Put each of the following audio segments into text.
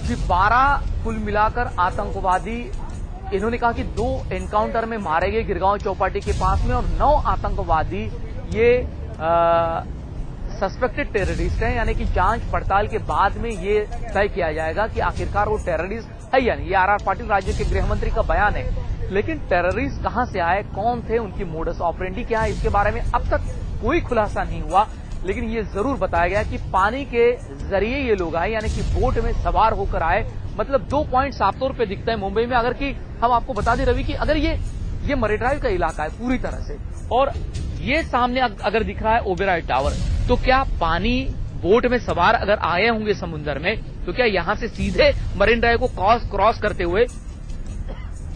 जी 12 कुल मिलाकर आतंकवादी, इन्होंने कहा कि 2 एनकाउंटर में मारे गए गिरगांव चौपाटी के पास में, और 9 आतंकवादी ये सस्पेक्टेड टेररिस्ट हैं, यानी कि जांच पड़ताल के बाद में ये तय किया जाएगा कि आखिरकार वो टेररिस्ट है या नहीं। ये आर पाटिल राज्य के गृह मंत्री का बयान है, लेकिन टेररिस्ट कहां से आए, कौन थे, उनकी मोडस ऑपरेंडी क्या है, इसके बारे में अब तक कोई खुलासा नहीं हुआ। लेकिन ये जरूर बताया गया कि पानी के जरिए ये लोग आए, यानी कि बोट में सवार होकर आए। मतलब 2 पॉइंट साफ तौर पे दिखता है मुंबई में। अगर कि हम आपको बता दें रवि कि अगर ये मरीन ड्राइव का इलाका है पूरी तरह से, और ये सामने अगर दिख रहा है ओबेरॉय टावर, तो क्या पानी बोट में सवार अगर आए होंगे समुद्र में, तो क्या यहां से सीधे मरीन ड्राइव को क्रॉस करते हुए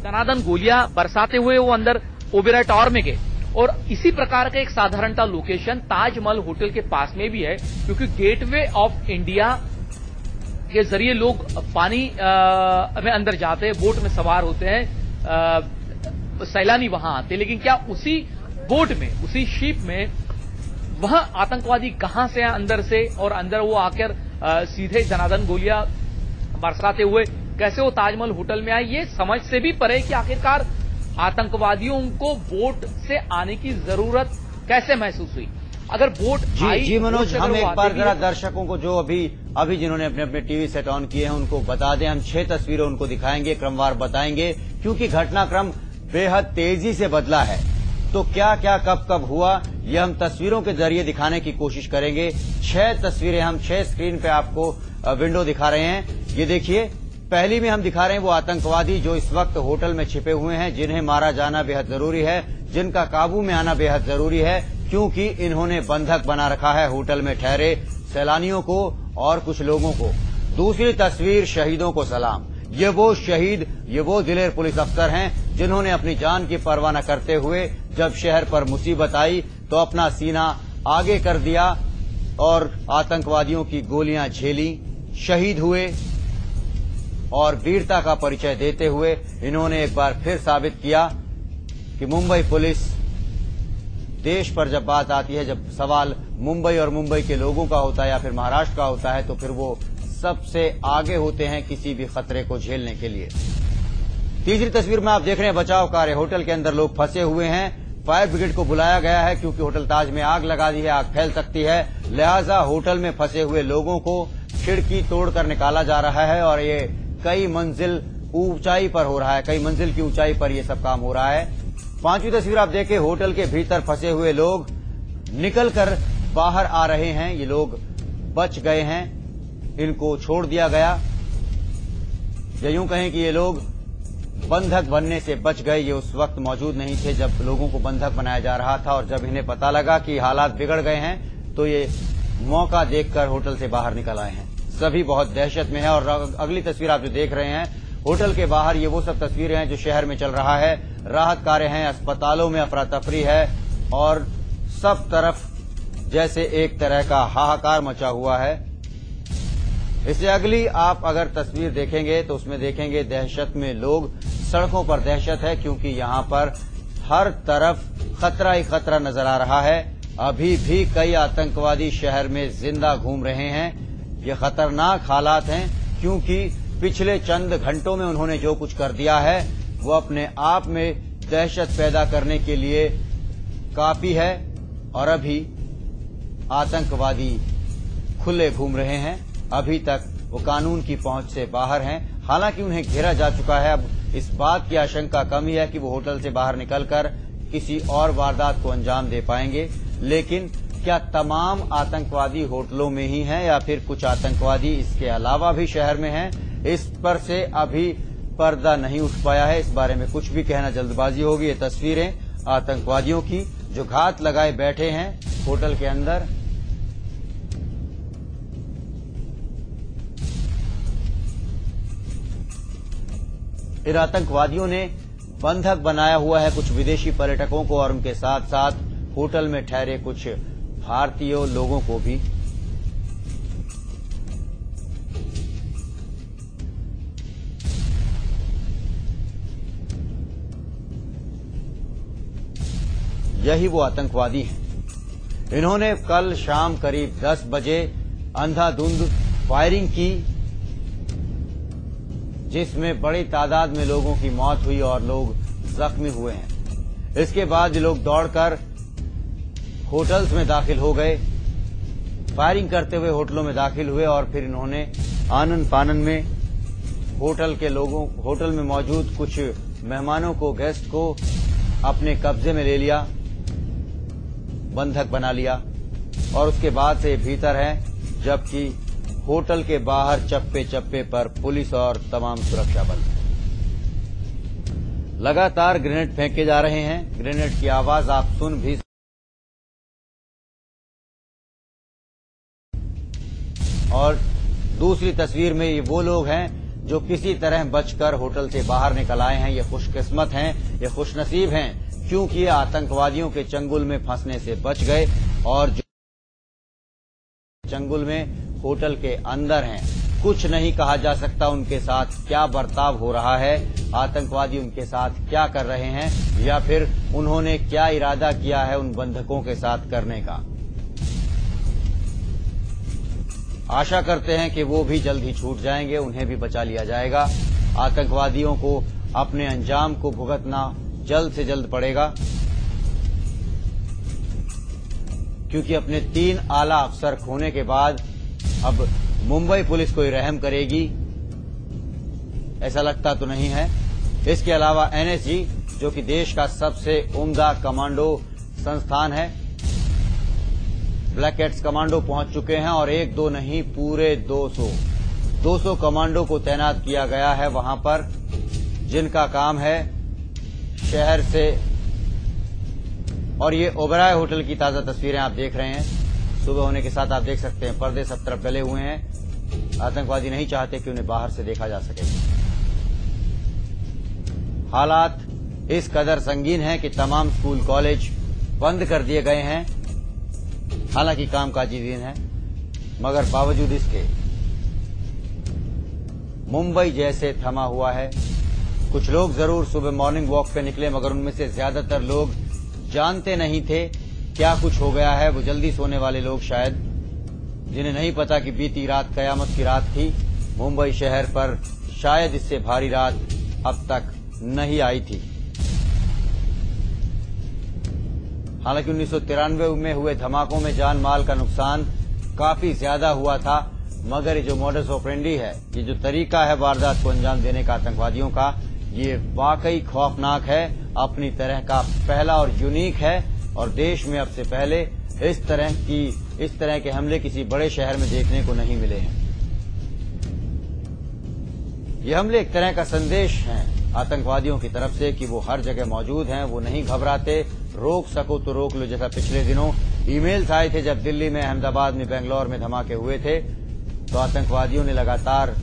दनादन गोलियां बरसाते हुए वो अंदर ओबेरॉय टावर में गए। और इसी प्रकार का एक साधारणता लोकेशन ताजमहल होटल के पास में भी है, क्योंकि गेटवे ऑफ इंडिया के जरिए लोग पानी में अंदर जाते हैं, बोट में सवार होते हैं, सैलानी वहां आते हैं। लेकिन क्या उसी बोट में, उसी शिप में वह आतंकवादी कहां से हैं अंदर से, और अंदर वो आकर सीधे दनादन गोलियां बरसाते हुए कैसे वो ताजमहल होटल में आए, ये समझ से भी परे कि आखिरकार आतंकवादियों को बोट से आने की जरूरत कैसे महसूस हुई। अगर बोट जी मनोज, हम एक बार जरा दर्शकों को जो अभी जिन्होंने अपने अपने टीवी सेट ऑन किए हैं उनको बता दें, हम 6 तस्वीरें उनको दिखाएंगे, क्रमवार बताएंगे, क्योंकि घटनाक्रम बेहद तेजी से बदला है। तो क्या क्या कब कब हुआ, ये हम तस्वीरों के जरिए दिखाने की कोशिश करेंगे। 6 तस्वीरें हम 6 स्क्रीन पे आपको विंडो दिखा रहे हैं। ये देखिए, पहली में हम दिखा रहे हैं वो आतंकवादी जो इस वक्त होटल में छिपे हुए हैं, जिन्हें मारा जाना बेहद जरूरी है, जिनका काबू में आना बेहद जरूरी है, क्योंकि इन्होंने बंधक बना रखा है होटल में ठहरे सैलानियों को और कुछ लोगों को। दूसरी तस्वीर, शहीदों को सलाम। ये वो शहीद, ये वो दिलेर पुलिस अफसर हैं जिन्होंने अपनी जान की परवाह न करते हुए जब शहर पर मुसीबत आई तो अपना सीना आगे कर दिया और आतंकवादियों की गोलियां झेली, शहीद हुए, और वीरता का परिचय देते हुए इन्होंने एक बार फिर साबित किया कि मुंबई पुलिस, देश पर जब बात आती है, जब सवाल मुंबई और मुंबई के लोगों का होता है या फिर महाराष्ट्र का होता है, तो फिर वो सबसे आगे होते हैं किसी भी खतरे को झेलने के लिए। तीसरी तस्वीर में आप देख रहे हैं बचाव कार्य। होटल के अंदर लोग फंसे हुए हैं, फायर ब्रिगेड को बुलाया गया है क्योंकि होटल ताज में आग लगा दी है, आग फैल सकती है, लिहाजा होटल में फंसे हुए लोगों को खिड़की तोड़कर निकाला जा रहा है और ये कई मंजिल ऊंचाई पर हो रहा है, कई मंजिल की ऊंचाई पर ये सब काम हो रहा है। 5वीं तस्वीर आप देखें, होटल के भीतर फंसे हुए लोग निकलकर बाहर आ रहे हैं, ये लोग बच गए हैं, इनको छोड़ दिया गया, या यूं कहें कि ये लोग बंधक बनने से बच गए। ये उस वक्त मौजूद नहीं थे जब लोगों को बंधक बनाया जा रहा था, और जब इन्हें पता लगा कि हालात बिगड़ गए हैं तो ये मौका देखकर होटल से बाहर निकल आए हैं। सभी बहुत दहशत में है। और अगली तस्वीर आप जो देख रहे हैं होटल के बाहर, ये वो सब तस्वीरें हैं जो शहर में चल रहा है। राहत कार्य हैं, अस्पतालों में अफरा तफरी है और सब तरफ जैसे एक तरह का हाहाकार मचा हुआ है। इससे अगली आप अगर तस्वीर देखेंगे तो उसमें देखेंगे दहशत में लोग, सड़कों पर दहशत है क्योंकि यहाँ पर हर तरफ खतरा ही खतरा नजर आ रहा है। अभी भी कई आतंकवादी शहर में जिंदा घूम रहे हैं। ये खतरनाक हालात हैं क्योंकि पिछले चंद घंटों में उन्होंने जो कुछ कर दिया है वो अपने आप में दहशत पैदा करने के लिए काफी है, और अभी आतंकवादी खुले घूम रहे हैं। अभी तक वो कानून की पहुंच से बाहर हैं, हालांकि उन्हें घेरा जा चुका है। अब इस बात की आशंका कम ही है कि वो होटल से बाहर निकलकर किसी और वारदात को अंजाम दे पाएंगे। लेकिन क्या तमाम आतंकवादी होटलों में ही हैं या फिर कुछ आतंकवादी इसके अलावा भी शहर में हैं, इस पर से अभी पर्दा नहीं उठ पाया है। इस बारे में कुछ भी कहना जल्दबाजी होगी। ये तस्वीरें आतंकवादियों की जो घात लगाए बैठे हैं होटल के अंदर। इन आतंकवादियों ने बंधक बनाया हुआ है कुछ विदेशी पर्यटकों को और उनके साथ साथ होटल में ठहरे कुछ भारतीय लोगों को भी। यही वो आतंकवादी हैं। इन्होंने कल शाम करीब 10 बजे अंधाधुंध फायरिंग की जिसमें बड़ी तादाद में लोगों की मौत हुई और लोग जख्मी हुए हैं। इसके बाद लोग दौड़कर होटल्स में दाखिल हो गए, फायरिंग करते हुए होटलों में दाखिल हुए और फिर इन्होंने आनन फानन में होटल में मौजूद कुछ मेहमानों को, गेस्ट को अपने कब्जे में ले लिया, बंधक बना लिया और उसके बाद से भीतर हैं, जबकि होटल के बाहर चप्पे चप्पे पर पुलिस और तमाम सुरक्षा बल। लगातार ग्रेनेड फेंके जा रहे हैं। ग्रेनेड की आवाज आप सुन भी और दूसरी तस्वीर में ये वो लोग हैं जो किसी तरह बचकर होटल से बाहर निकल आए हैं। ये खुशकिस्मत हैं, ये खुशनसीब हैं, क्योंकि ये आतंकवादियों के चंगुल में फंसने से बच गए और जो चंगुल में होटल के अंदर हैं। कुछ नहीं कहा जा सकता उनके साथ क्या बर्ताव हो रहा है, आतंकवादी उनके साथ क्या कर रहे हैं या फिर उन्होंने क्या इरादा किया है उन बंधकों के साथ करने का। आशा करते हैं कि वो भी जल्द ही छूट जाएंगे, उन्हें भी बचा लिया जाएगा। आतंकवादियों को अपने अंजाम को भुगतना जल्द से जल्द पड़ेगा, क्योंकि अपने 3 आला अफसर खोने के बाद अब मुंबई पुलिस कोई रहम करेगी ऐसा लगता तो नहीं है। इसके अलावा एनएसजी, जो कि देश का सबसे उम्दा कमांडो संस्थान है, ब्लैक कैट्स कमांडो पहुंच चुके हैं और 1-2 नहीं पूरे 200 कमांडो को तैनात किया गया है वहां पर, जिनका काम है शहर से। और ये ओबराय होटल की ताजा तस्वीरें आप देख रहे हैं। सुबह होने के साथ आप देख सकते हैं पर्दे सब तरफ डले हुए हैं। आतंकवादी नहीं चाहते कि उन्हें बाहर से देखा जा सके। हालात इस कदर संगीन है कि तमाम स्कूल कॉलेज बंद कर दिए गए हैं। हालांकि कामकाजी दिन है, मगर बावजूद इसके मुंबई जैसे थमा हुआ है। कुछ लोग जरूर सुबह मॉर्निंग वॉक पे निकले, मगर उनमें से ज्यादातर लोग जानते नहीं थे क्या कुछ हो गया है। वो जल्दी सोने वाले लोग शायद, जिन्हें नहीं पता कि बीती रात कयामत की रात थी। मुंबई शहर पर शायद इससे भारी रात अब तक नहीं आई थी। हालांकि 1993 में हुए धमाकों में जान माल का नुकसान काफी ज्यादा हुआ था, मगर ये जो मॉडस ऑपरेंडी है, ये जो तरीका है वारदात को अंजाम देने का आतंकवादियों का, ये वाकई खौफनाक है, अपनी तरह का पहला और यूनिक है। और देश में अब से पहले इस तरह के हमले किसी बड़े शहर में देखने को नहीं मिले हैं। ये हमले एक तरह का संदेश है आतंकवादियों की तरफ से कि वो हर जगह मौजूद हैं, वो नहीं घबराते, रोक सको तो रोक लो। जैसा पिछले दिनों ईमेल्स आए थे जब दिल्ली में, अहमदाबाद में, बेंगलोर में धमाके हुए थे, तो आतंकवादियों ने लगातार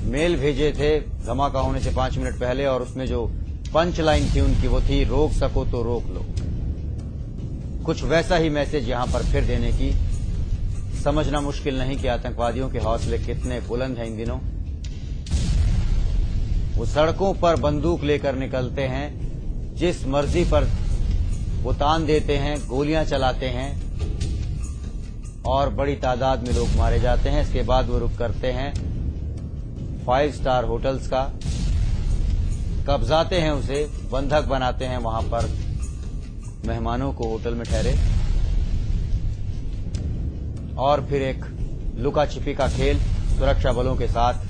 मेल भेजे थे धमाका होने से 5 मिनट पहले, और उसमें जो पंच लाइन थी उनकी वो थी, रोक सको तो रोक लो। कुछ वैसा ही मैसेज यहां पर फिर देने की समझना मुश्किल नहीं कि आतंकवादियों के हौसले कितने बुलंद हैं इन दिनों। वो सड़कों पर बंदूक लेकर निकलते हैं, जिस मर्जी पर वो तान देते हैं, गोलियां चलाते हैं और बड़ी तादाद में लोग मारे जाते हैं। इसके बाद वो रुक करते हैं 5 स्टार होटल्स का, कब्जाते हैं उसे, बंधक बनाते हैं वहां पर मेहमानों को होटल में ठहरे, और फिर एक लुका छिपी का खेल सुरक्षा बलों के साथ।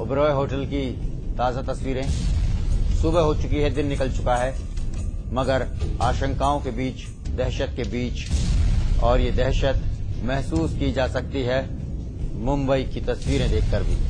ओबरॉय होटल की ताजा तस्वीरें। सुबह हो चुकी है, दिन निकल चुका है, मगर आशंकाओं के बीच, दहशत के बीच, और ये दहशत महसूस की जा सकती है मुंबई की तस्वीरें देखकर भी।